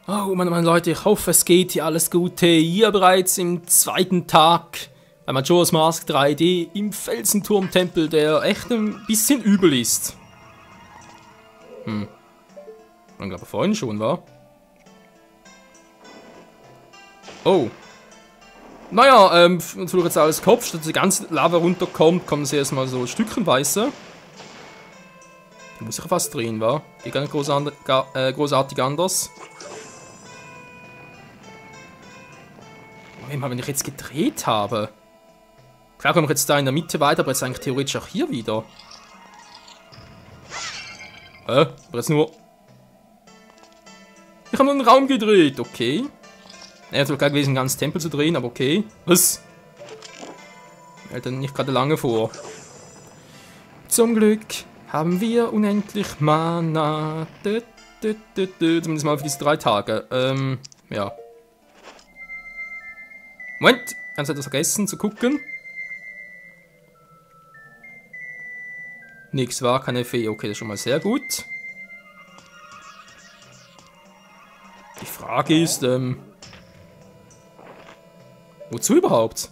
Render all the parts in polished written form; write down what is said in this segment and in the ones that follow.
Oh Mann, Leute, ich hoffe, es geht hier alles gut. Hier bereits im zweiten Tag bei Majora's Mask 3D im Felsenturmtempel, der echt ein bisschen übel ist. Man glaube vorhin schon, war. Oh. Naja, natürlich jetzt alles Kopf, statt die ganze Lava runterkommt, kommen sie erstmal so stückchenweise. Da muss ich fast drehen, wa? Geht gar nicht großartig anders. Moment mal, wenn ich jetzt gedreht habe. Klar komme ich jetzt da in der Mitte weiter, aber jetzt eigentlich theoretisch auch hier wieder. Aber jetzt nur... Ich habe nur einen Raum gedreht, okay. Er hat wohl gar gewesen, einen ganzen Tempel zu drehen, aber okay. Was? Hält dann nicht gerade lange vor. Zum Glück haben wir unendlich Mana. Zumindest mal für diese 3 Tage. Ja. Moment, ganz etwas vergessen zu gucken. Nix war, keine Fee. Okay, das ist schon mal sehr gut. Die Frage ist, wozu überhaupt?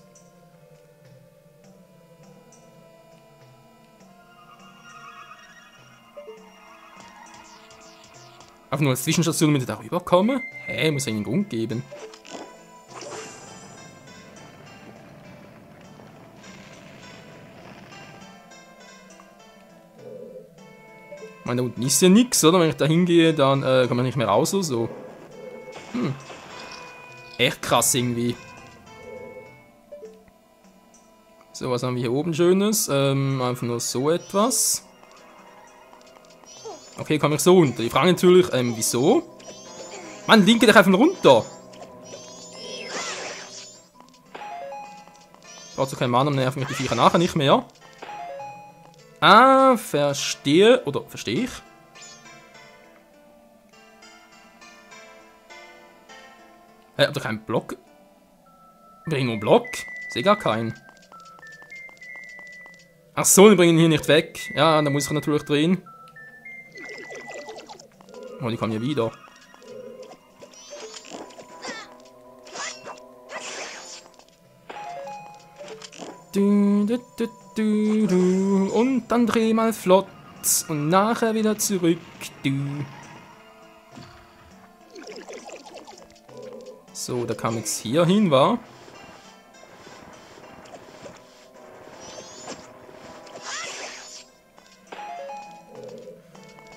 Einfach nur als Zwischenstation, damit ich darüber komme? Hä, muss einen Grund geben. Ich meine, da unten ist ja nichts, oder? Wenn ich da hingehe, dann kann man nicht mehr raus oder so. Echt krass irgendwie. So, was haben wir hier oben Schönes? Einfach nur so etwas. Okay, komme ich so runter. Die Frage natürlich, wieso? Mann, linke dich einfach runter. Brauchst du keinen Mann, dann nerven mich die Viecher nachher nicht mehr. Ah, verstehe. Oder verstehe ich? Habt ihr keinen Block? Bring nur einen Block? Sehe gar keinen. Ach so, die bringen ihn hier nicht weg. Ja, da muss ich natürlich drehen. Oh, die kommen hier wieder. Und dann dreh mal flott. Und nachher wieder zurück. So, da kam jetzt hier hin, war.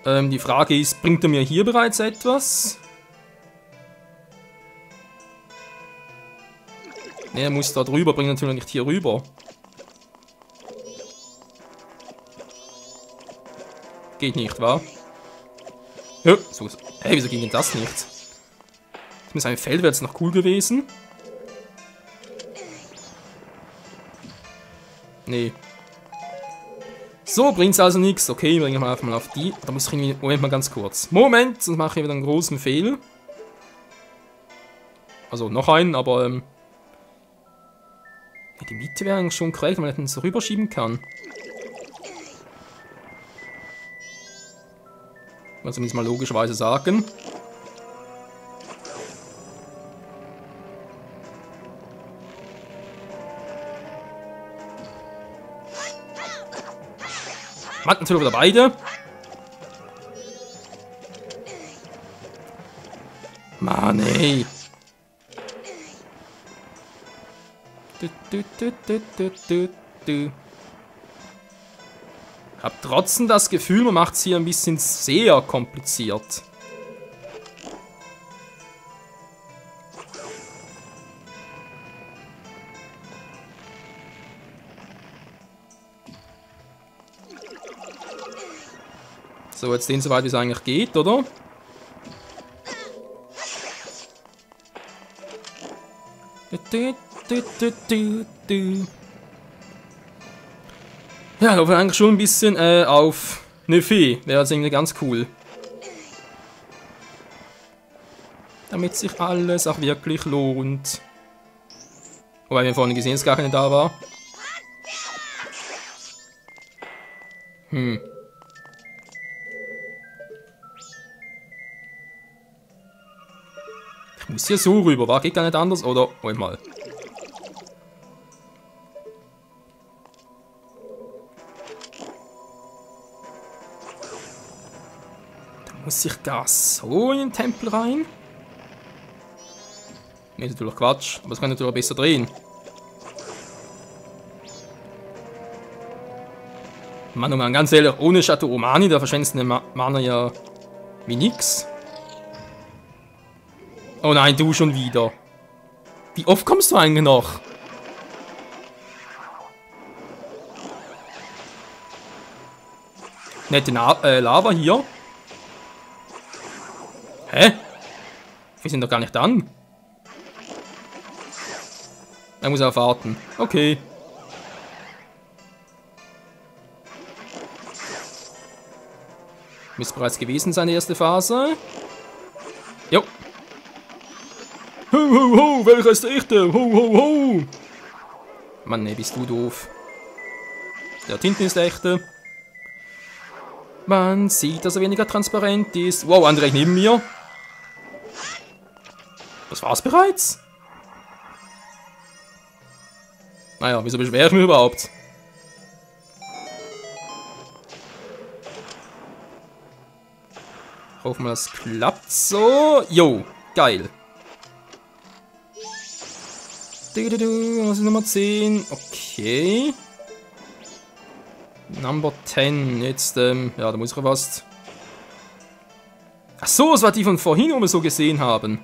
Die Frage ist, bringt er mir hier bereits etwas? Ne, er muss da drüber, bringt natürlich nicht hier rüber. Geht nicht, wa? Ja, so. Hey, wieso ging denn das nicht? Mit seinem Feld wäre jetzt noch cool gewesen. Nee. So, bringt's also nichts. Okay, bringen wir einfach mal auf die. Da muss ich irgendwie... Moment mal ganz kurz. Moment, sonst mache ich wieder einen großen Fehl. Also noch einen, aber... Ja, die Mitte wäre eigentlich schon korrekt, wenn man den so rüberschieben kann. Also zumindest mal logischerweise sagen. Man hat natürlich wieder beide. Mann, ey. Hab trotzdem das Gefühl, man macht es hier ein bisschen sehr kompliziert. So, jetzt den so weit, wie es eigentlich geht, oder? Ja, da wir eigentlich schon ein bisschen auf eine Fee. Wäre jetzt irgendwie ganz cool. Damit sich alles auch wirklich lohnt. Wobei wir vorhin gesehen, dass gar keine da war. Ich muss hier so rüber, war? Geht gar nicht anders? Oder, Moment mal. Da muss ich gar so in den Tempel rein? Nee, ist natürlich Quatsch, aber es kann natürlich auch besser drehen. Mann, oh Mann, ganz ehrlich, ohne Chateau Romani, da verschwendest du den Mana ja wie nix. Oh nein, du schon wieder. Wie oft kommst du eigentlich noch? Nette Lava hier. Hä? Wir sind doch gar nicht an. Er muss auf warten. Okay. Müsste bereits gewesen sein, die erste Phase. Jo. Ho, ho, ho, welcher ist der echte? Ho, ho, ho. Mann, ne, bist du doof. Der hinten ist der echte. Man sieht, dass er weniger transparent ist. Wow, andere neben mir. Das war's bereits? Naja, wieso beschwere ich mich überhaupt? Hoffen wir, das klappt so. Jo, geil. Was ist Nummer 10? Okay. Number 10. Jetzt, ja, da muss ich fast. Ach so, das war die von vorhin, wo wir so gesehen haben.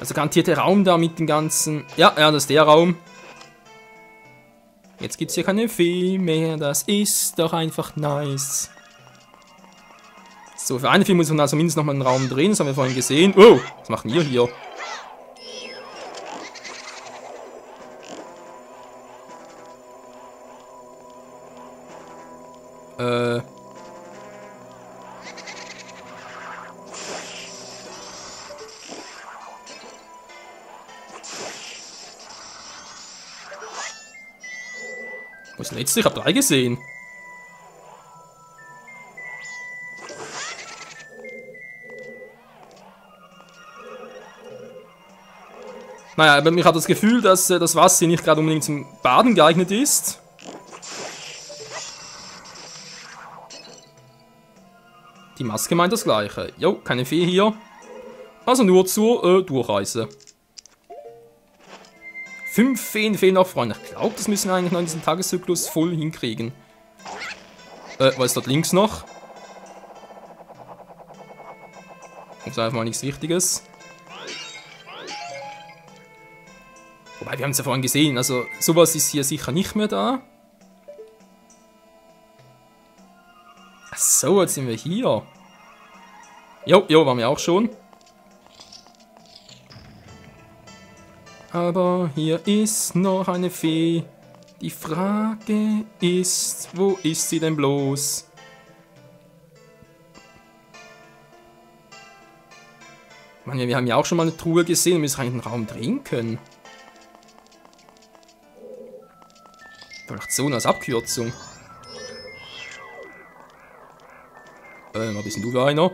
Also garantiert der Raum da mit dem ganzen... Ja, das ist der Raum. Jetzt gibt es hier keine Fee mehr. Das ist doch einfach nice. So, für eine Fee muss man also mindestens nochmal einen Raum drehen. Das haben wir vorhin gesehen. Oh, was machen wir hier? Wo ist der letzte? Ich habe 3 gesehen. Naja, aber ich habe das Gefühl, dass das Wasser nicht gerade unbedingt zum Baden geeignet ist. Die Maske meint das gleiche. Jo, keine Fee hier. Also nur zur Durchreise. 5 Feen fehlen noch, Freunde. Ich glaube, das müssen wir eigentlich noch in diesem Tageszyklus voll hinkriegen. Was ist dort links noch? Ist einfach mal nichts Wichtiges. Wobei, wir haben es ja vorhin gesehen, also sowas ist hier sicher nicht mehr da. Ach so, jetzt sind wir hier. Jo, waren wir auch schon. Aber hier ist noch eine Fee. Die Frage ist, wo ist sie denn bloß? Ich meine, wir haben ja auch schon mal eine Truhe gesehen und müssen eigentlich einen Raum drehen können. Vielleicht so als Abkürzung. Was bist denn du für einer?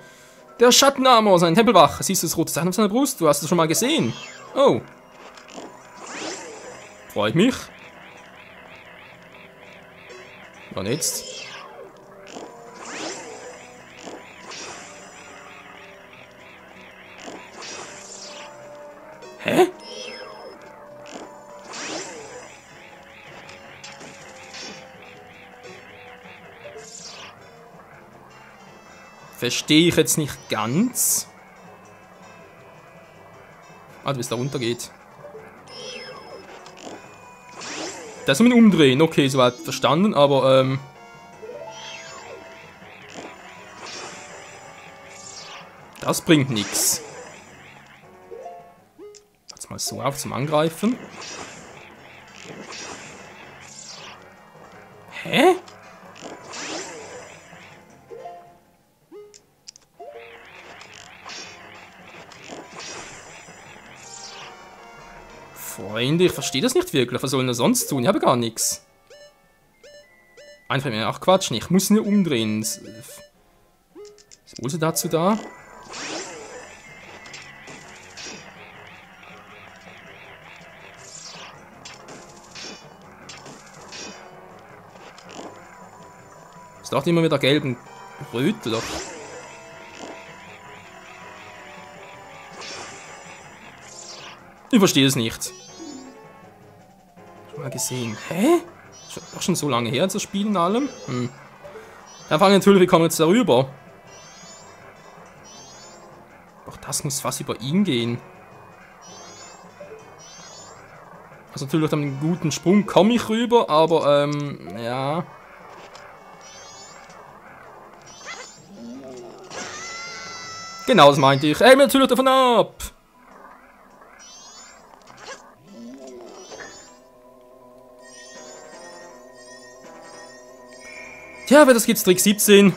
Der Schattenarmor, sein Tempelwach. Siehst du das rote Zeichen auf seiner Brust? Du hast es schon mal gesehen. Oh. Freut mich. Und jetzt? Hä? Verstehe ich jetzt nicht ganz. Ah, bis da runter geht. Das mit dem Umdrehen, okay, soweit verstanden, aber das bringt nichts. Jetzt mal so auf zum Angreifen. Hä? Freunde, ich verstehe das nicht wirklich. Was sollen wir sonst tun? Ich habe gar nichts. Einfach mir, ach Quatsch, ich muss nur umdrehen. Ist Ose dazu da? dort immer wieder gelben Rötler? Ich verstehe es nicht. Schon mal gesehen. Hä? Doch schon so lange her, das Spiel und allem? Hm. Dann fragen wir natürlich, wie kommen wir jetzt darüber? Doch das muss fast über ihn gehen. Also natürlich mit einem guten Sprung komme ich rüber, aber ja. Genau, das meinte ich. Ey, natürlich davon ab! Tja, aber das gibt's Trick 17.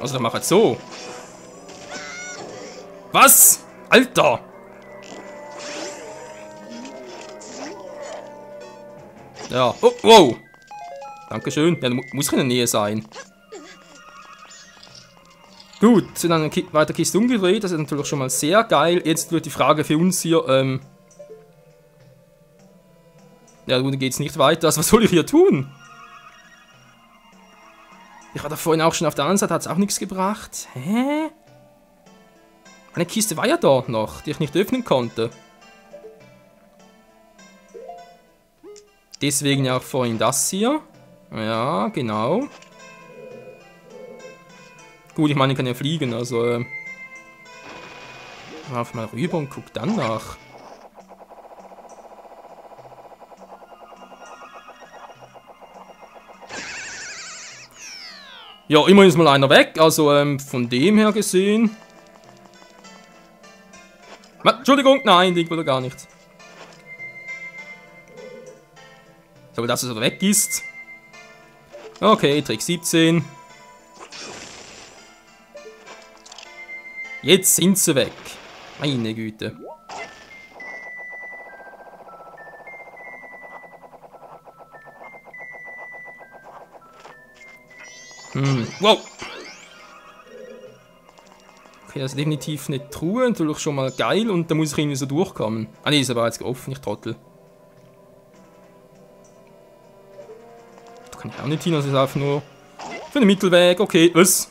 Also, dann mach jetzt so. Was? Alter! Ja. Oh, wow! Dankeschön. Ja, muss in der Nähe sein. Gut, sind dann weiter Kiste umgedreht. Das ist natürlich schon mal sehr geil. Jetzt wird die Frage für uns hier, ja, gut, dann geht's nicht weiter. Also, was soll ich hier tun? Ich war da vorhin auch schon auf der anderen Seite, hat es auch nichts gebracht. Hä? Eine Kiste war ja dort noch, die ich nicht öffnen konnte. Deswegen ja auch vorhin das hier. Ja, genau. Gut, ich meine, ich kann ja fliegen, also... Lauf mal rüber und guck dann nach. Ja, immerhin ist mal einer weg, also von dem her gesehen. Entschuldigung, nein, liegt wieder gar nichts. So, dass es weg ist. Okay, Trick 17. Jetzt sind sie weg. Meine Güte. Wow. Okay, das ist definitiv eine Truhe. Natürlich schon mal geil. Und da muss ich irgendwie so durchkommen. Ah ne, ist aber jetzt offen, ich Trottel. Da kann ich auch nicht hin, also ist einfach nur für den Mittelweg. Okay, was?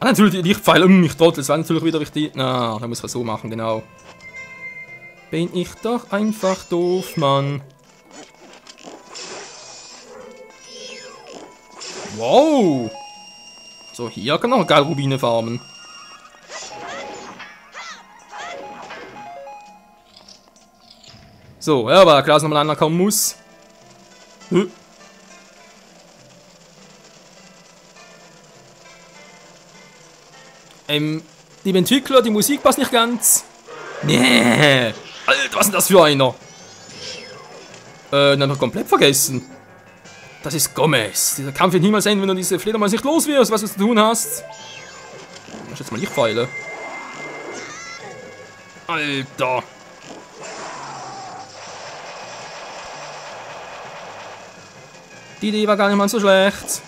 Ah, natürlich die Lichtpfeile. Ich Trottel, das war natürlich wieder richtig. Na, da muss ich so machen, genau. Bin ich doch einfach doof, Mann. Wow. So, hier kann auch geil Rubine farmen. So, ja, aber klar, dass nochmal einer kommen muss. Die Entwickler, die Musik passt nicht ganz. Nee. Alter, was ist denn das für einer? Dann noch komplett vergessen. Das ist Gomez. Dieser Kampf wird niemals enden, wenn du diese Fledermaus nicht los wirst, was du zu tun hast. Ich mach jetzt mal Lichtpfeile. Alter. Die Idee war gar nicht mal so schlecht.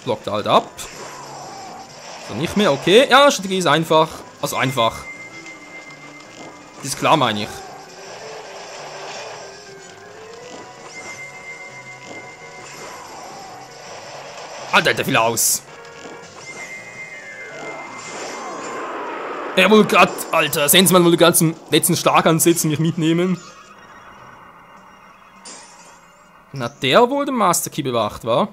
Blockt halt ab. So, nicht mehr, okay. Ja, Strategie ist einfach. Also einfach. Das ist klar, meine ich. Alter, der fiel aus. Er wollte gerade, Alter, Sensmann wollte gerade zum letzten Schlag ansetzen, mich mitnehmen. Na, der wohl den Master Key bewacht, war?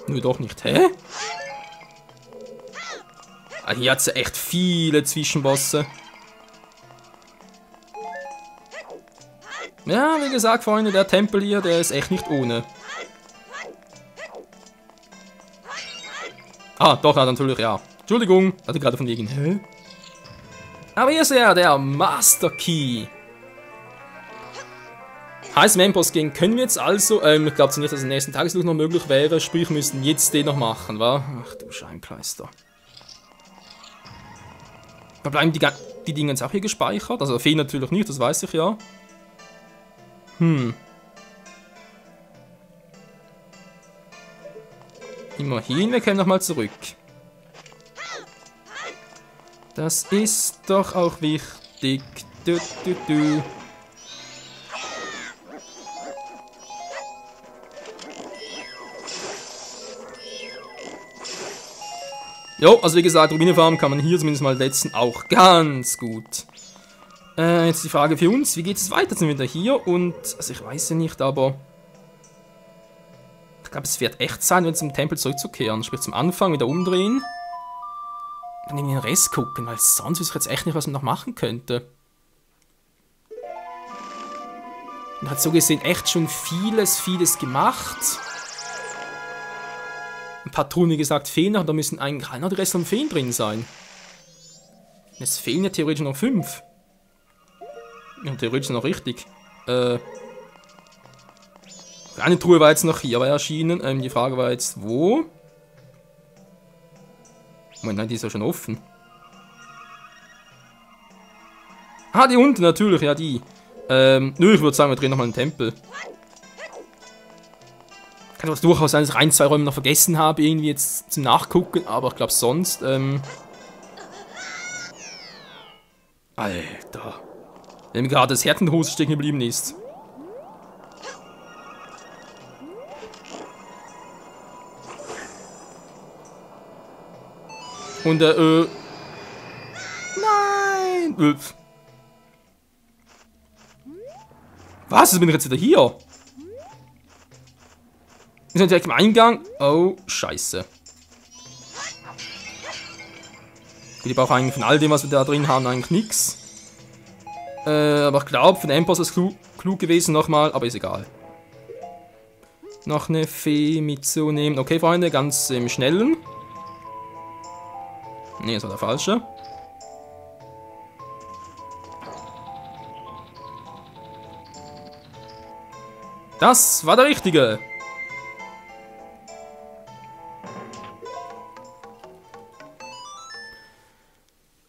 Nur doch nicht, hä? Ah, hier hat es ja echt viele Zwischenbosse. Ja, wie gesagt, Freunde, der Tempel hier, der ist echt nicht ohne. Ah, doch, natürlich, ja. Entschuldigung, hatte gerade von wegen, hä? Aber hier ist er, der Master Key. Heißt, Main-Boss gehen können wir jetzt also. Ich glaube nicht, dass es nächsten Tagesflug noch möglich wäre. Sprich, wir müssten jetzt den noch machen, wa? Ach du Scheinkleister. Da bleiben die die Dinge jetzt auch hier gespeichert? Also Fee natürlich nicht, das weiß ich ja. Immerhin, wir kommen nochmal zurück. Das ist doch auch wichtig. Jo, also wie gesagt, Rubinefarm kann man hier zumindest mal letzten auch ganz gut. Jetzt die Frage für uns, wie geht es weiter? Jetzt sind wir wieder hier und, also ich weiß ja nicht, aber ich glaube, es wird echt sein, wenn zum Tempel zurückzukehren. Sprich zum Anfang wieder umdrehen. Dann in den Rest gucken, weil sonst wüsste ich jetzt echt nicht, was man noch machen könnte. Man hat so gesehen echt schon vieles gemacht. Ein paar Truhen, wie gesagt, fehlen noch. Da müssen eigentlich einer der Rest von Feen drin sein. Es fehlen ja theoretisch noch 5. Ja, theoretisch noch richtig. Eine Truhe war jetzt noch hier erschienen. Die Frage war jetzt, wo? Moment, nein, die ist ja schon offen. Ah, die unten, natürlich, ja, die. Nö, ich würde sagen, wir drehen nochmal einen Tempel. Kann doch durchaus sein, dass ich 1, 2 Räume noch vergessen habe, irgendwie jetzt zum Nachgucken, aber ich glaube sonst, Alter. Wenn mir gerade das Herz in der Hose stecken geblieben ist. Und, nein! Was? Jetzt bin ich jetzt wieder hier? Wir sind direkt im Eingang. Oh, scheiße. Ich brauche eigentlich von all dem, was wir da drin haben, eigentlich nichts. Aber ich glaube, von Empos ist es klug gewesen nochmal, aber ist egal. Noch eine Fee mitzunehmen. Okay, Freunde, ganz im Schnellen. Ne, das war der falsche. Das war der richtige.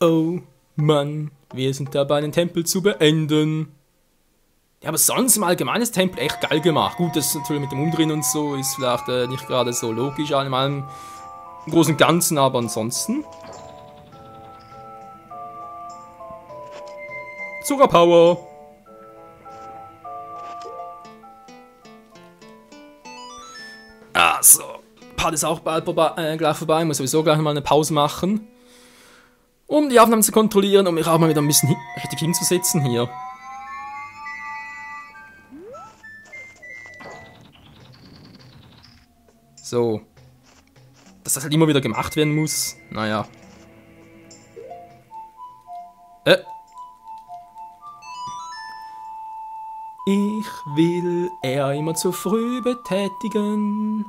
Oh Mann, wir sind dabei, den Tempel zu beenden. Ja, aber sonst im Allgemeinen ist der Tempel echt geil gemacht. Gut, das ist natürlich mit dem Umdrehen und so ist vielleicht nicht gerade so logisch, allem im Großen und Ganzen, aber ansonsten. Zuckerpower! Also, Part ist auch bald gleich vorbei. Ich muss sowieso gleich mal eine Pause machen. Um die Aufnahmen zu kontrollieren, um mich auch mal wieder ein bisschen richtig hinzusetzen hier. So. Dass das halt immer wieder gemacht werden muss. Naja. Ich will er immer zu früh betätigen.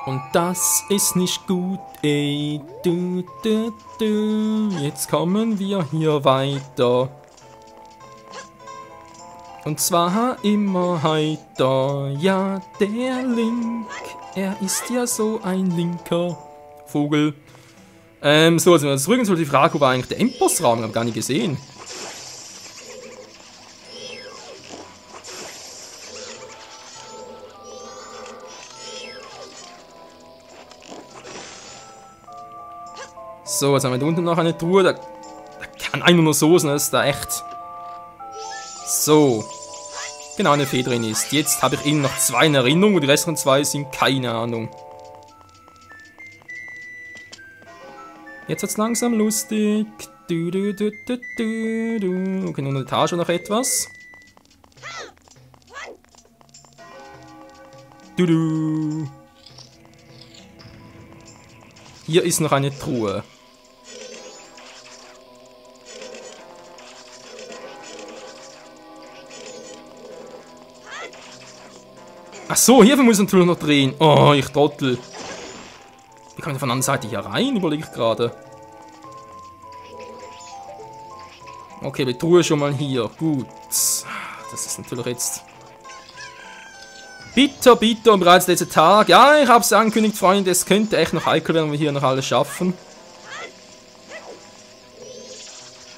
Und das ist nicht gut, ey. Jetzt kommen wir hier weiter. Und zwar immer heiter. Ja, der Link, er ist ja so ein linker Vogel. So, jetzt sind wir zurück und so die Frage, wo war eigentlich der Endbossraum? Ich habe gar nicht gesehen. So, jetzt haben wir da unten noch eine Truhe. Da kann einfach nur so sein, dass da echt... So. Genau, eine Fee drin ist. Jetzt habe ich Ihnen noch 2 in Erinnerung und die restlichen 2 sind keine Ahnung. Jetzt wird's langsam lustig. Okay, nur eine Etage noch etwas. Hier ist noch eine Truhe. Ach so, hierfür muss ich natürlich noch drehen. Oh, ich Trottel. Wie kann ich von der anderen Seite hier rein? Überlege ich gerade. Okay, die Truhe schon mal hier. Gut. Das ist natürlich jetzt... Bitter, bitter und bereits letzter Tag. Ja, ich hab's angekündigt, Freunde. Es könnte echt noch heikel werden, wenn wir hier noch alles schaffen.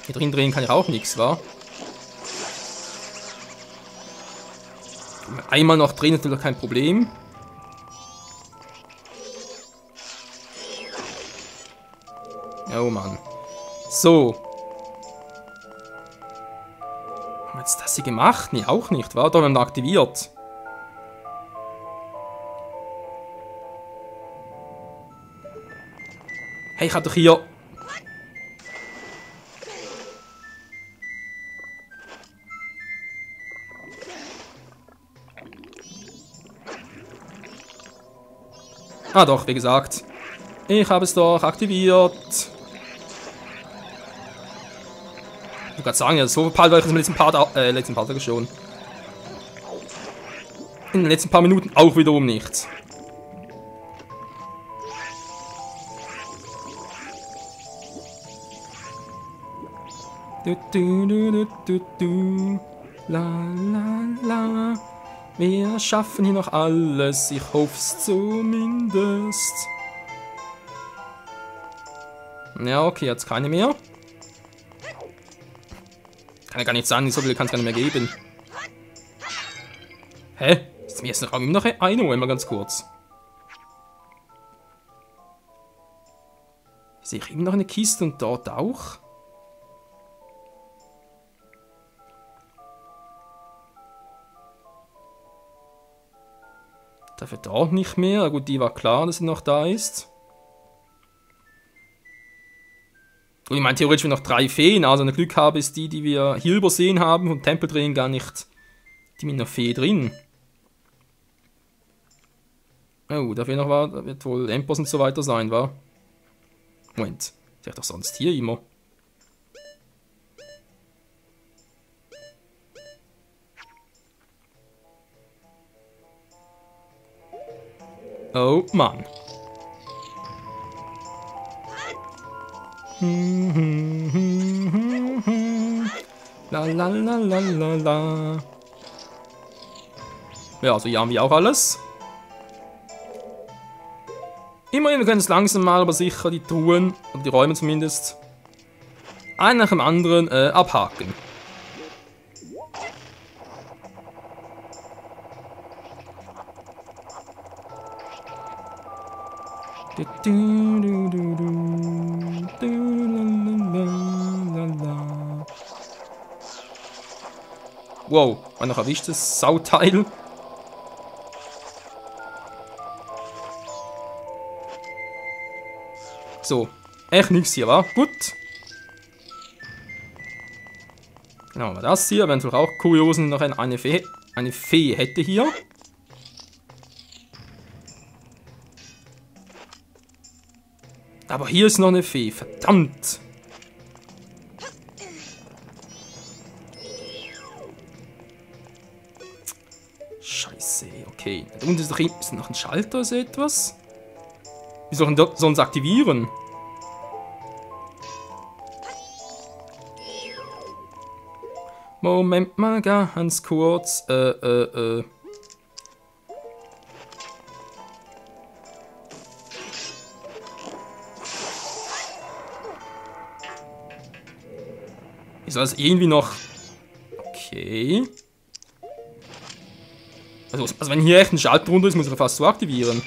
Hier drin drehen kann ich auch nichts, wa? Einmal noch drehen ist natürlich kein Problem. Oh Mann. So. Haben wir jetzt das hier gemacht? Nee, auch nicht, wa? Da haben wir ihn aktiviert. Hey, ich hab doch hier... Ah doch, wie gesagt. Ich habe es doch aktiviert. Ich wollte gerade sagen, ja, so bald war ich im letzten Part schon. In den letzten paar Minuten auch wiederum nichts. La la la. Wir schaffen hier noch alles, ich hoff's zumindest. Ja, okay, jetzt keine mehr. Kann ja gar nicht sein, so viel kann es gar nicht mehr geben. Hä? Ist mir jetzt noch immer noch eine, mal ganz kurz. Sehe ich immer noch eine Kiste und dort auch? Dafür dort nicht mehr. Gut, die war klar, dass sie noch da ist. Und ich meine, theoretisch noch 3 Feen. Also, wenn ich Glück habe, ist die, die wir hier übersehen haben, vom Tempel drehen, gar nicht die mit einer Fee drin. Oh, dafür noch war, da wird wohl Endboss und so weiter sein, wa? Moment, ist ja doch sonst hier immer. Oh Mann. La la la la la la. Ja, also hier haben wir auch alles. Immerhin, wir können es langsam mal, aber sicher die Truhen, oder die Räume zumindest, einen nach dem anderen abhaken. Wow, war noch erwischt, das Sauteil. So, echt nichts hier, wa? Gut. Dann haben wir das hier, eventuell auch kurios noch eine Fee hätte hier. Aber hier ist noch eine Fee, verdammt. Scheiße, okay. Da unten ist doch noch ein Schalter oder so etwas. Wie soll ich denn sonst aktivieren? Moment mal, ganz kurz. Ist also irgendwie noch... Okay. Also wenn hier echt ein Schalter drunter ist, muss ich fast so aktivieren.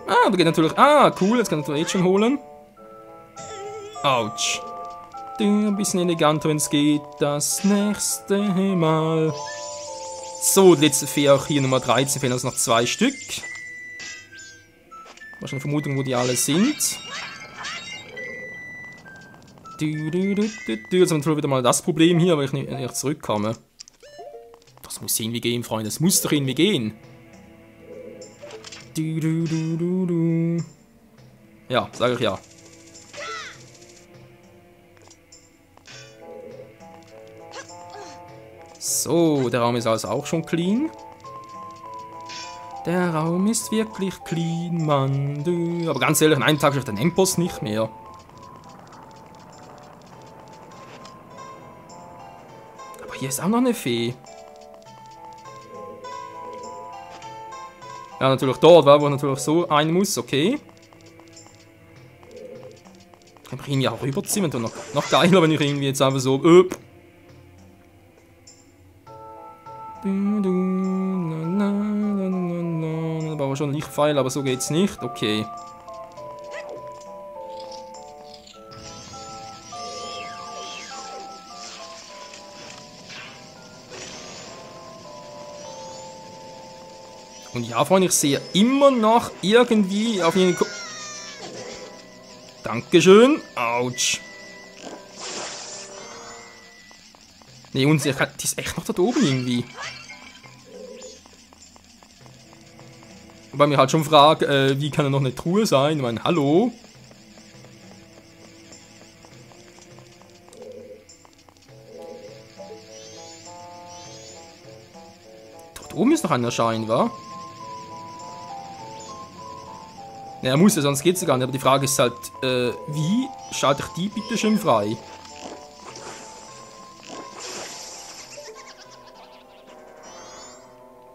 Ah, da geht natürlich... Ah, cool, jetzt kann ich natürlich schon holen. Autsch. Ein bisschen eleganter, wenn es geht. Das nächste Mal. So, die letzte Fee auch hier, Nummer 13, fehlen uns noch 2 Stück. War schon eine Vermutung, wo die alle sind. Jetzt haben wir wieder mal das Problem hier, weil ich nicht zurückkomme. Das muss irgendwie gehen, Freunde. Das muss doch irgendwie gehen. Ja, sage ich ja. So, der Raum ist also auch schon clean. Der Raum ist wirklich clean, Mann. Aber ganz ehrlich, an einem Tag schafft der Endboss nicht mehr. hier ist auch noch eine Fee. Ja, natürlich dort, wo natürlich so ein muss, okay. Kann ich irgendwie auch rüberziehen, und noch geiler, wenn ich irgendwie jetzt einfach so. Da brauche ich schon einen Lichtpfeil, aber so geht's nicht. Okay. Und ja, Freunde, ich sehe immer noch irgendwie auf jeden Fall. Dankeschön. Autsch. Ne, und die ist echt noch da oben irgendwie. Wobei ich mich halt schon frage, wie kann da noch eine Truhe sein? Ich meine, hallo? Dort oben ist noch einer Schein, wa? Ja, er muss ja, sonst geht's ja gar nicht. Aber die Frage ist halt, wie schalte ich die bitte schön frei?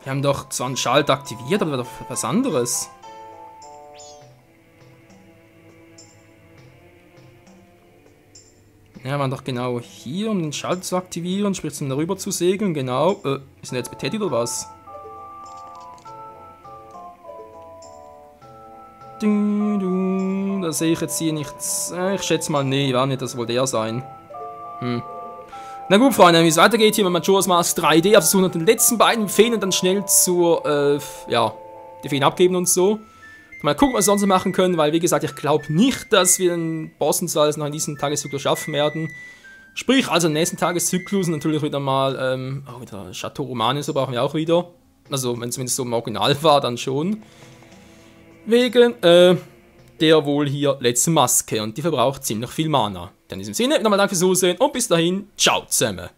Wir haben doch zwar einen Schalter aktiviert, aber doch was anderes. Ja, wir waren doch genau hier, um den Schalter zu aktivieren, sprich zum darüber zu segeln, genau. Ist denn jetzt betätigt oder was? Da sehe ich jetzt hier nichts. Ich schätze mal, nee, war nicht, das wohl der sein. Na gut, Freunde, wie es weitergeht hier mit Majora's Mask 3D, also so den letzten beiden Feen und dann schnell zur, ja, die Feen abgeben und so. Mal gucken, was wir sonst machen können, weil, wie gesagt, ich glaube nicht, dass wir den Boss und so alles noch in diesem Tageszyklus schaffen werden. Sprich, also im nächsten Tageszyklus natürlich wieder mal, auch wieder Chateau Romane, so brauchen wir auch wieder. Also, wenn es zumindest so im Original war, dann schon. Wegen, der wohl hier letzten Maske und die verbraucht ziemlich viel Mana. In diesem Sinne, nochmal danke fürs Zusehen und bis dahin, ciao zusammen.